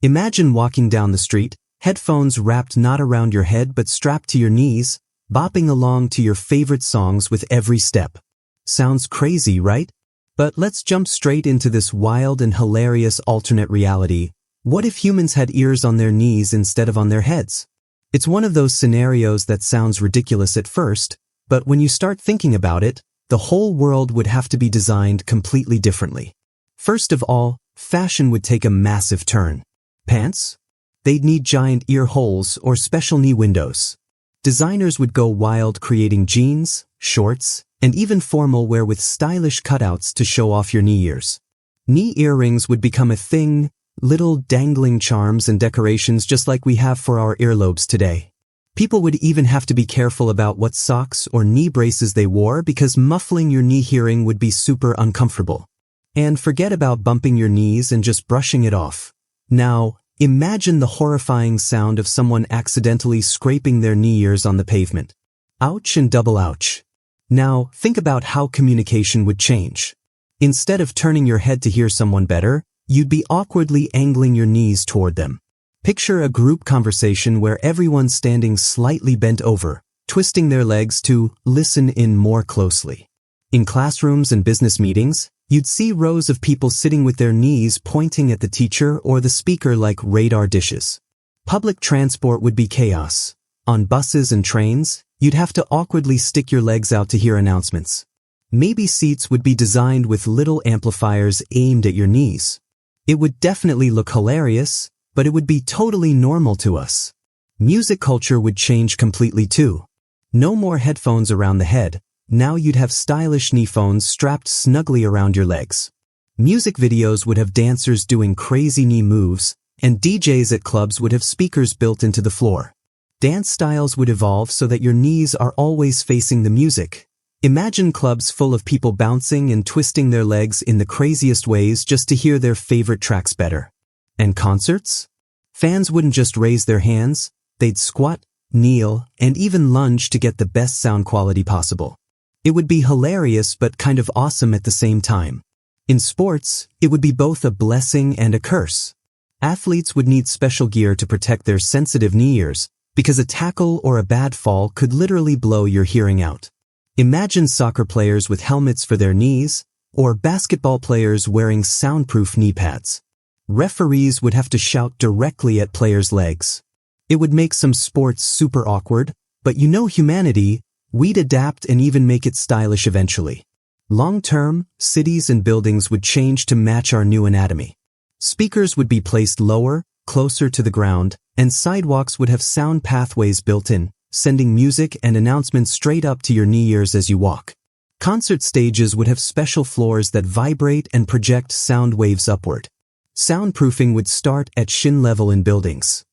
Imagine walking down the street, headphones wrapped not around your head but strapped to your knees, bopping along to your favorite songs with every step. Sounds crazy, right? But let's jump straight into this wild and hilarious alternate reality. What if humans had ears on their knees instead of on their heads? It's one of those scenarios that sounds ridiculous at first, but when you start thinking about it, the whole world would have to be designed completely differently. First of all, fashion would take a massive turn. Pants? They'd need giant ear holes or special knee windows. Designers would go wild creating jeans, shorts, and even formal wear with stylish cutouts to show off your knee ears. Knee earrings would become a thing, little dangling charms and decorations just like we have for our earlobes today. People would even have to be careful about what socks or knee braces they wore because muffling your knee hearing would be super uncomfortable. And forget about bumping your knees and just brushing it off. Now, imagine the horrifying sound of someone accidentally scraping their knee ears on the pavement. Ouch and double ouch. Now, think about how communication would change. Instead of turning your head to hear someone better, you'd be awkwardly angling your knees toward them. Picture a group conversation where everyone's standing slightly bent over, twisting their legs to listen in more closely. In classrooms and business meetings, you'd see rows of people sitting with their knees pointing at the teacher or the speaker like radar dishes. Public transport would be chaos. On buses and trains, you'd have to awkwardly stick your legs out to hear announcements. Maybe seats would be designed with little amplifiers aimed at your knees. It would definitely look hilarious, but it would be totally normal to us. Music culture would change completely too. No more headphones around the head. Now you'd have stylish knee phones strapped snugly around your legs. Music videos would have dancers doing crazy knee moves, and DJs at clubs would have speakers built into the floor. Dance styles would evolve so that your knees are always facing the music. Imagine clubs full of people bouncing and twisting their legs in the craziest ways just to hear their favorite tracks better. And concerts? Fans wouldn't just raise their hands, they'd squat, kneel, and even lunge to get the best sound quality possible. It would be hilarious but kind of awesome at the same time. In sports, it would be both a blessing and a curse. Athletes would need special gear to protect their sensitive knee ears, because a tackle or a bad fall could literally blow your hearing out. Imagine soccer players with helmets for their knees, or basketball players wearing soundproof knee pads. Referees would have to shout directly at players' legs. It would make some sports super awkward, but you know humanity, we'd adapt and even make it stylish eventually. Long-term, cities and buildings would change to match our new anatomy. Speakers would be placed lower, closer to the ground, and sidewalks would have sound pathways built in, sending music and announcements straight up to your knee ears as you walk. Concert stages would have special floors that vibrate and project sound waves upward. Soundproofing would start at shin level in buildings.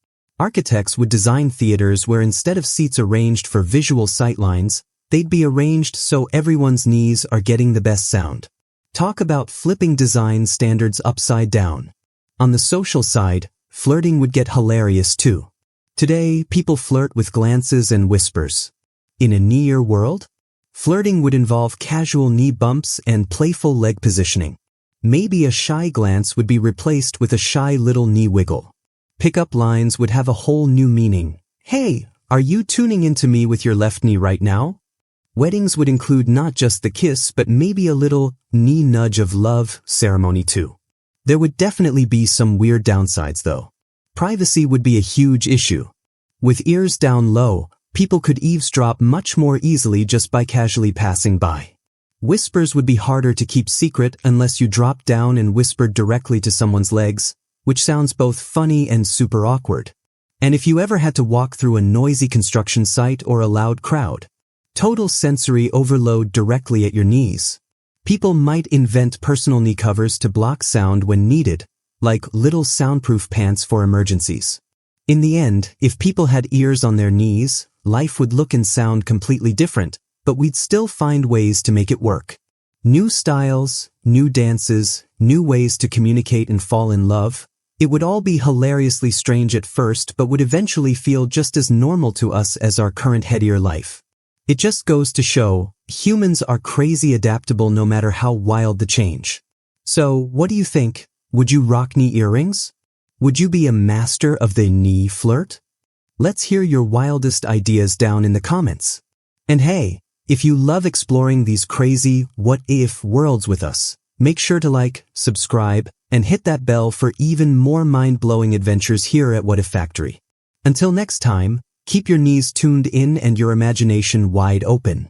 Architects would design theaters where instead of seats arranged for visual sightlines, they'd be arranged so everyone's knees are getting the best sound. Talk about flipping design standards upside down. On the social side, flirting would get hilarious too. Today, people flirt with glances and whispers. In a knee-ear world, flirting would involve casual knee bumps and playful leg positioning. Maybe a shy glance would be replaced with a shy little knee wiggle. Pickup lines would have a whole new meaning. Hey, are you tuning into me with your left knee right now? Weddings would include not just the kiss but maybe a little knee nudge of love ceremony too. There would definitely be some weird downsides though. Privacy would be a huge issue. With ears down low, people could eavesdrop much more easily just by casually passing by. Whispers would be harder to keep secret unless you dropped down and whispered directly to someone's legs, which sounds both funny and super awkward. And if you ever had to walk through a noisy construction site or a loud crowd, total sensory overload directly at your knees. People might invent personal knee covers to block sound when needed, like little soundproof pants for emergencies. In the end, if people had ears on their knees, life would look and sound completely different, but we'd still find ways to make it work. New styles, new dances, new ways to communicate and fall in love. It would all be hilariously strange at first but would eventually feel just as normal to us as our current head-ear life. It just goes to show, humans are crazy adaptable no matter how wild the change. So, what do you think? Would you rock knee earrings? Would you be a master of the knee flirt? Let's hear your wildest ideas down in the comments. And hey, if you love exploring these crazy what-if worlds with us, make sure to like, subscribe, and hit that bell for even more mind-blowing adventures here at What If Factory. Until next time, keep your knees tuned in and your imagination wide open.